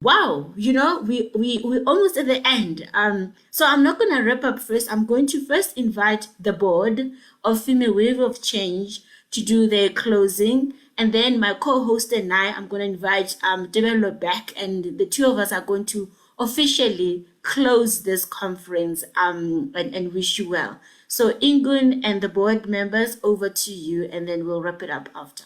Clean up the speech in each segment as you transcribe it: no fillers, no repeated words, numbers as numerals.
Wow, we almost at the end. So I'm not gonna wrap up first. I'm going to first invite the board of Female Wave of Change to do their closing, and then my co-host and I'm gonna invite Debelo back, and the two of us are going to officially close this conference and wish you well. So Ingun and the board members, over to you, and then we'll wrap it up after.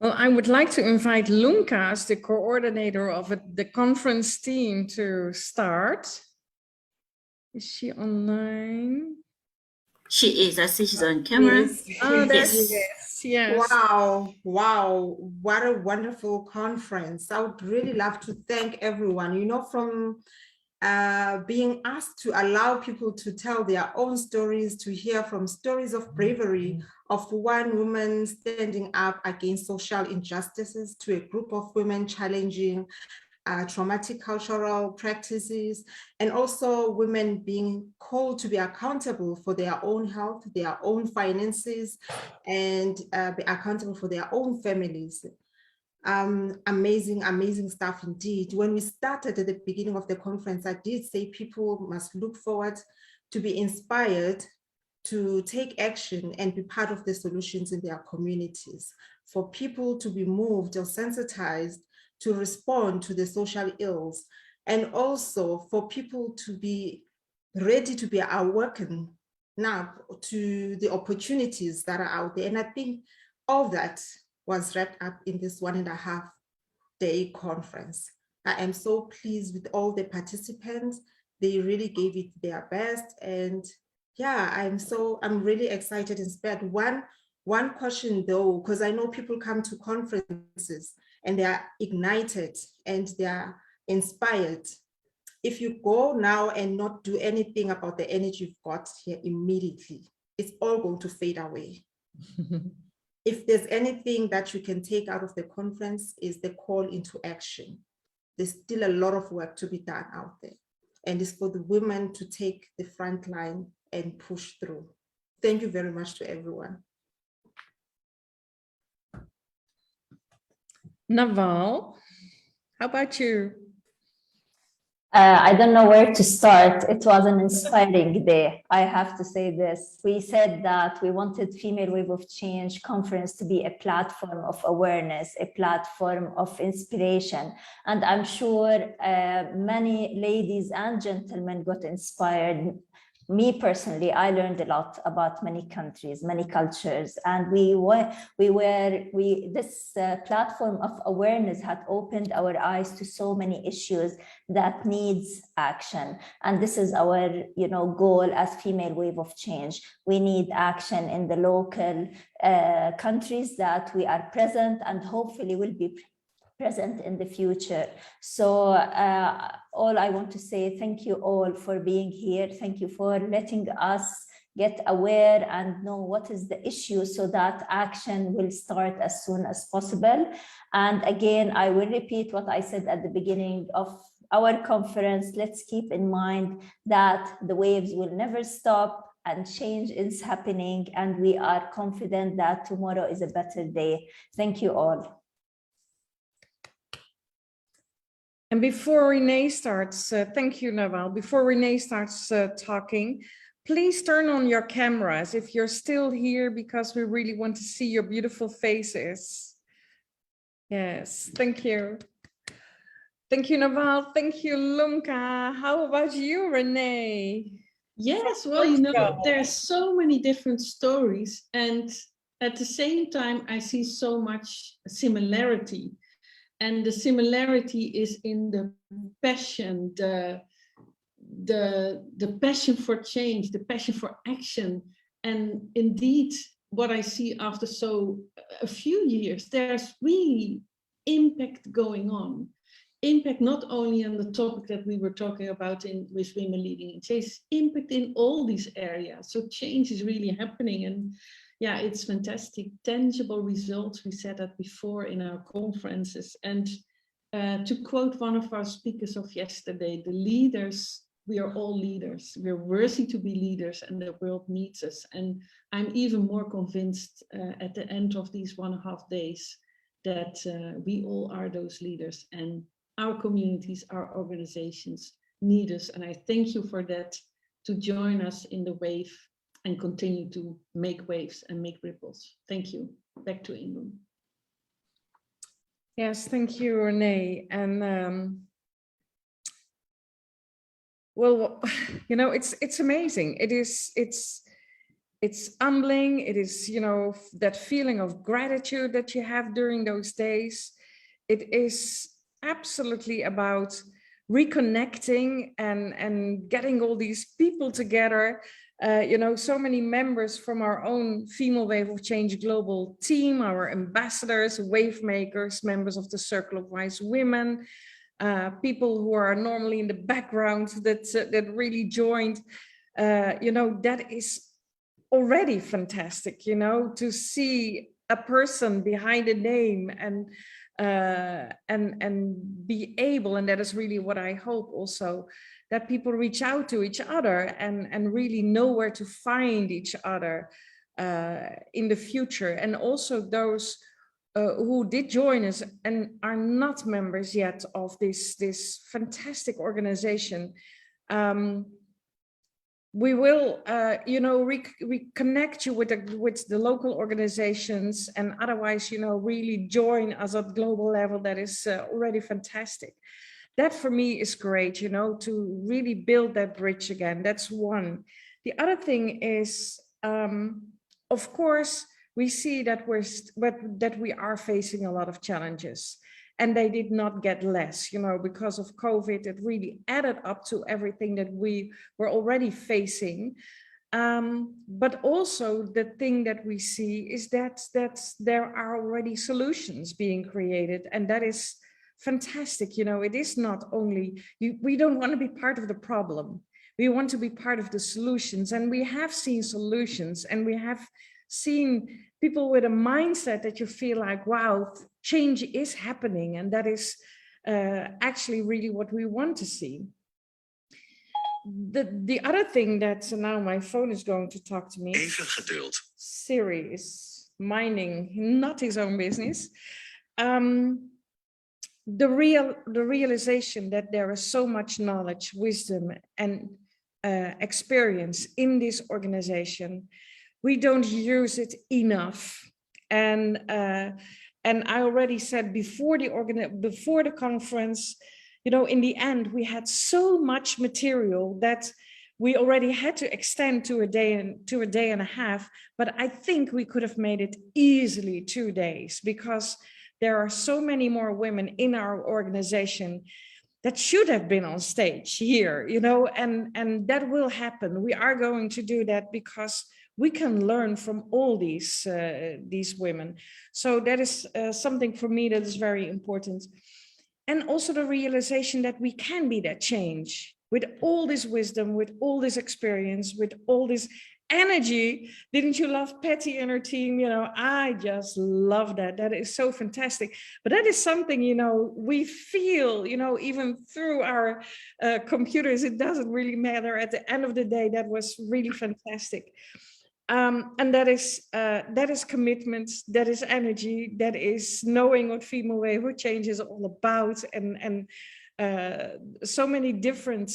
Well, I would like to invite Lunka as the coordinator of the conference team to start. Is she online? She is. I see she's on camera. Yes. Oh, there she is. Yes. Wow. What a wonderful conference. I would really love to thank everyone, from being asked to allow people to tell their own stories, to hear from stories of bravery of one woman standing up against social injustices, to a group of women challenging traumatic cultural practices, and also women being called to be accountable for their own health, their own finances, and be accountable for their own families. Amazing stuff indeed. When we started at the beginning of the conference, I did say people must look forward to be inspired to take action and be part of the solutions in their communities, for people to be moved or sensitized to respond to the social ills, and also for people to be ready to be awakened now to the opportunities that are out there. And I think all that was wrapped up in this 1.5-day conference. I am so pleased with all the participants. They really gave it their best. And yeah, I'm really excited and inspired. One question though, because I know people come to conferences and they are ignited and they are inspired. If you go now and not do anything about the energy you've got here immediately, it's all going to fade away. If there's anything that you can take out of the conference, is the call into action. There's still a lot of work to be done out there. And it's for the women to take the front line and push through. Thank you very much to everyone. Naval, how about you? I don't know where to start. It was an inspiring day. I have to say this. We said that we wanted Female Wave of Change conference to be a platform of awareness, a platform of inspiration. And I'm sure many ladies and gentlemen got inspired. Me personally, I learned a lot about many countries, many cultures, and this platform of awareness had opened our eyes to so many issues that needs action. And this is our, goal as Female Wave of Change. We need action in the local countries that we are present and hopefully will be present in the future. So all I want to say, thank you all for being here. Thank you for letting us get aware and know what is the issue so that action will start as soon as possible. And again, I will repeat what I said at the beginning of our conference. Let's keep in mind that the waves will never stop and change is happening, and we are confident that tomorrow is a better day. Thank you all. And before Renee starts, thank you, Naval. Before Renee starts talking, please turn on your cameras if you're still here, because we really want to see your beautiful faces. Yes, thank you. Thank you, Naval. Thank you, Lunka. How about you, Renee? Yes, well, there's so many different stories, and at the same time, I see so much similarity. And the similarity is in the passion, the passion for change, the passion for action. And indeed, what I see after a few years, there's really impact going on. Impact not only on the topic that we were talking about with Women Leading in Change, impact in all these areas. So change is really happening. And yeah, it's fantastic, tangible results. We said that before in our conferences. And to quote one of our speakers of yesterday, the leaders we are all leaders. We're worthy to be leaders, and the world needs us. And I'm even more convinced at the end of these 1.5 days that we all are those leaders, and our communities, our organizations need us. And I thank you for that, to join us in the wave and continue to make waves and make ripples. Thank you. Back to Ingun. Yes, thank you, Renee. And well, you know, it's amazing. It's humbling. It is, you know, that feeling of gratitude that you have during those days. It is absolutely about reconnecting and getting all these people together. You know, so many members from our own Female Wave of Change global team, our ambassadors, wave makers, members of the Circle of Wise Women, people who are normally in the background that really joined. You know, that is already fantastic, you know, to see a person behind a name and be able, and that is really what I hope also, that people reach out to each other and really know where to find each other in the future. And also those who did join us and are not members yet of this fantastic organization. We will, you know, reconnect you with the local organizations, and otherwise, you know, really join us at global level. That is already fantastic. That for me is great, you know, to really build that bridge again. That's one. The other thing is, of course, we see that we are facing a lot of challenges. And they did not get less, you know, because of COVID. It really added up to everything that we were already facing. But also the thing that we see is that there are already solutions being created, and that is fantastic. You know, it is not only, we don't want to be part of the problem. We want to be part of the solutions, and we have seen solutions, and we have seen people with a mindset that you feel like, wow, change is happening. And that is actually really what we want to see. The other thing that, now my phone is going to talk to me. Even geduld. Siri is minding not his own business. The realization that there is so much knowledge, wisdom, and experience in this organization. We don't use it enough. And I already said before the conference, you know, in the end, we had so much material that we already had to extend to a day and a half. But I think we could have made it easily 2 days, because there are so many more women in our organization that should have been on stage here, you know, and that will happen. We are going to do that because we can learn from all these women. So that is something for me that is very important. And also the realization that we can be that change with all this wisdom, with all this experience, with all this energy. Didn't you love Patty and her team? You know, I just love that. That is so fantastic. But that is something, you know, we feel, you know, even through our computers. It doesn't really matter. At the end of the day, that was really fantastic. And that is commitment, that is energy, that is knowing what Female Wave of Change is all about, and so many different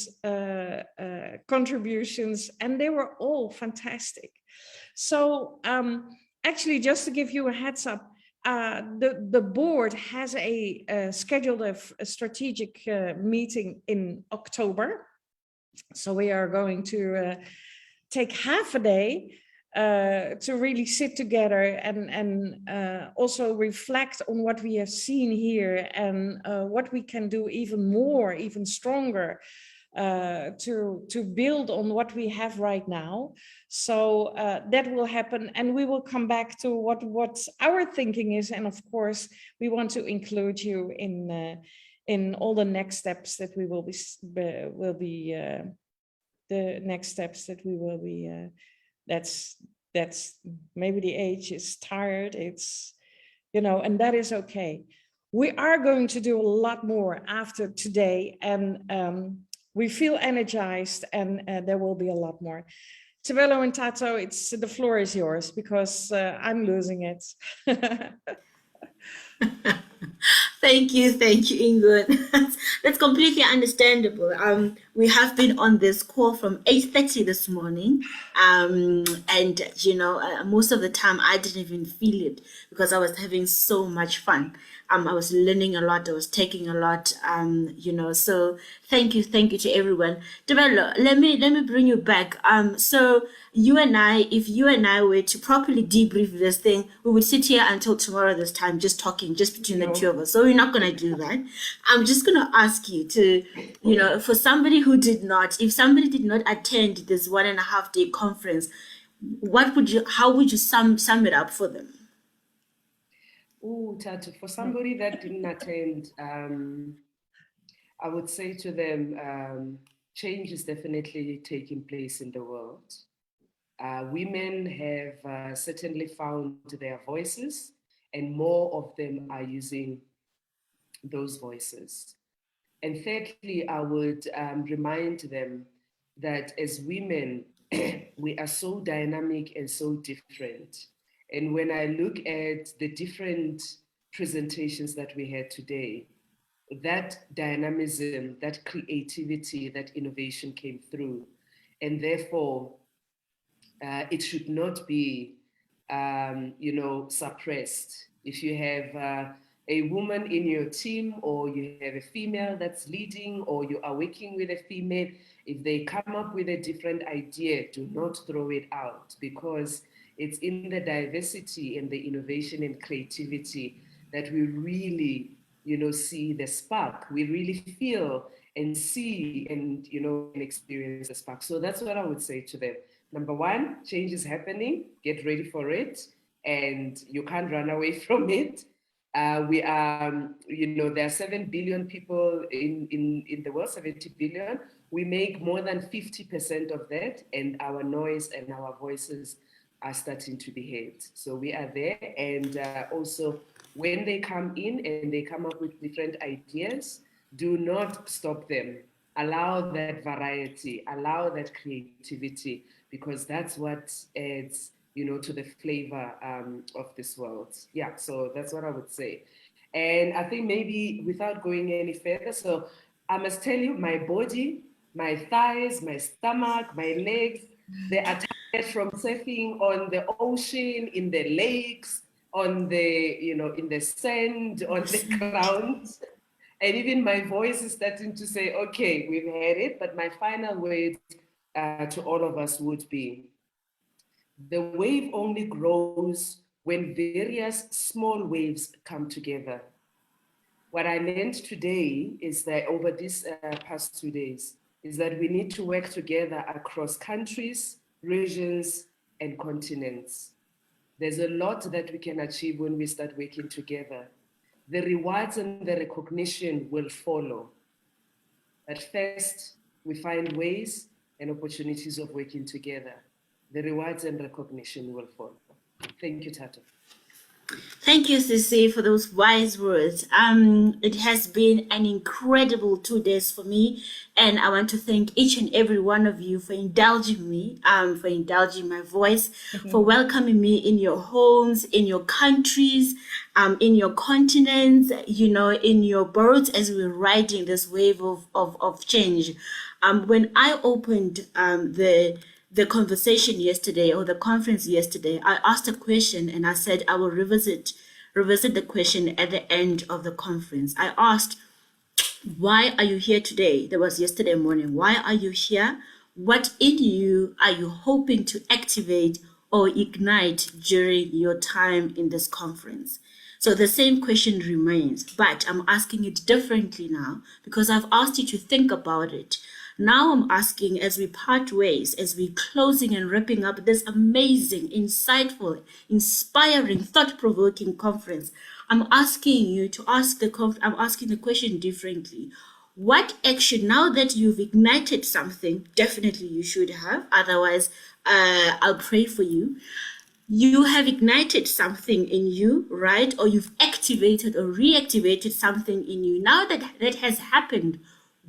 contributions, and they were all fantastic. So actually, just to give you a heads up, the board has scheduled a strategic meeting in October. So we are going to take half a day to really sit together and also reflect on what we have seen here, and what we can do even more, even stronger, to build on what we have right now. So that will happen, and we will come back to what our thinking is. And of course, we want to include you in all the next steps that we will be the next steps that we will be. That's maybe the age is tired. It's, you know, and that is okay. We are going to do a lot more after today, and we feel energized, and there will be a lot more. Tebelo and Tato, the floor is yours, because I'm losing it. Thank you, Ingrid. That's completely understandable. We have been on this call from 8:30 this morning, and most of the time I didn't even feel it because I was having so much fun. I was learning a lot. I was taking a lot. So thank you to everyone. Tebelo, let me bring you back. So if you and I were to properly debrief this thing, we would sit here until tomorrow this time, just talking, just between the two of us. So we're not going to do that. I'm just going to ask you to, for somebody who if somebody did not attend this 1.5 day conference, how would you sum it up for them? Oh, Tatu, for somebody that didn't attend, I would say to them, change is definitely taking place in the world. Women have certainly found their voices, and more of them are using those voices. And thirdly, I would remind them that as women, we are so dynamic and so different. And when I look at the different presentations that we had today, that dynamism, that creativity, that innovation came through. And therefore, it should not be, suppressed. If you have a woman in your team, or you have a female that's leading, or you are working with a female, if they come up with a different idea, do not throw it out, because it's in the diversity and the innovation and creativity that we really, see the spark. We really feel and see and, and experience the spark. So that's what I would say to them. Number one, change is happening. Get ready for it, and you can't run away from it. We are, there are 7 billion people in the world, 70 billion. We make more than 50% of that, and our noise and our voices are starting to be heard. So we are there, and also when they come in and they come up with different ideas, do not stop them. Allow that variety, allow that creativity, because that's what adds, to the flavor of this world. Yeah, so that's what I would say. And I think maybe without going any further, so I must tell you, my body, my thighs, my stomach, my legs, they are tired from surfing on the ocean, in the lakes, on the, in the sand, on the ground. And even my voice is starting to say, okay, we've had it. But my final words to all of us would be, the wave only grows when various small waves come together. What I learned today is that over these past 2 days, is that we need to work together across countries, regions, and continents. There's a lot that we can achieve when we start working together. The rewards and the recognition will follow. But first, we find ways and opportunities of working together. The rewards and recognition will follow. Thank you, Tato. Thank you, Sisi, for those wise words. It has been an incredible 2 days for me, and I want to thank each and every one of you for indulging me, for indulging my voice, for welcoming me in your homes, in your countries, in your continents, in your boats as we're riding this wave of change. When I opened the conversation yesterday, or the conference yesterday, I asked a question and I said I will revisit the question at the end of the conference. I asked, why are you here today? That was yesterday morning. Why are you here? What in you are you hoping to activate or ignite during your time in this conference? So the same question remains, but I'm asking it differently now because I've asked you to think about it. Now I'm asking, as we part ways, as we're closing and wrapping up this amazing, insightful, inspiring, thought-provoking conference, I'm asking you to I'm asking the question differently. What action, now that you've ignited something, definitely you should have, otherwise I'll pray for you. You have ignited something in you, right? Or you've activated or reactivated something in you. Now that that has happened,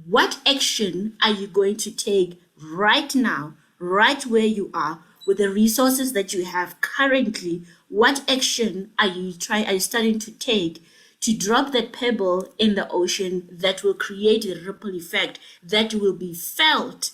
What action are you going to take right now, right where you are, with the resources that you have currently? What action are you starting to take to drop that pebble in the ocean that will create a ripple effect that will be felt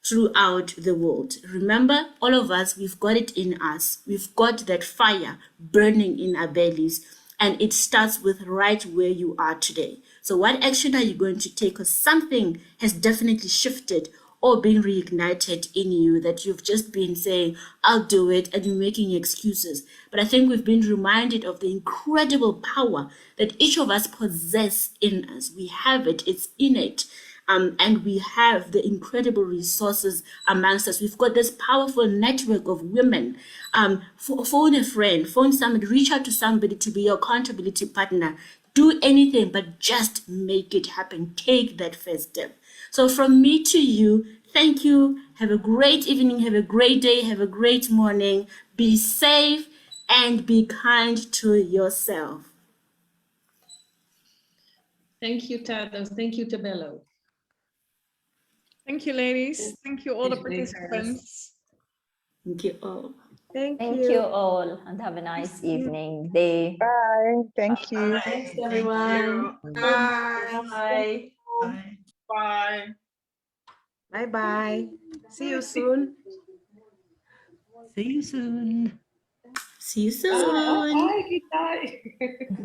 throughout the world? Remember, all of us, we've got it in us. We've got that fire burning in our bellies, and it starts with right where you are today. So what action are you going to take? Because something has definitely shifted or been reignited in you that you've just been saying, I'll do it, and you're making excuses. But I think we've been reminded of the incredible power that each of us possess in us. We have it, it's innate. And we have the incredible resources amongst us. We've got this powerful network of women. Phone a friend, phone somebody, reach out to somebody to be your accountability partner. Do anything, but just make it happen. Take that first step. So from me to you, thank you. Have a great evening. Have a great day. Have a great morning. Be safe and be kind to yourself. Thank you, Tado. Thank you, Tabello. Thank you, ladies. Thank you, all the Thanks, participants. Thank you all. Thank Thank you all, and have a nice evening, day. Bye. Thank you. Thanks, everyone. Bye. Bye. Bye. Bye-bye. See you soon. See you soon. See you soon. Bye, bye.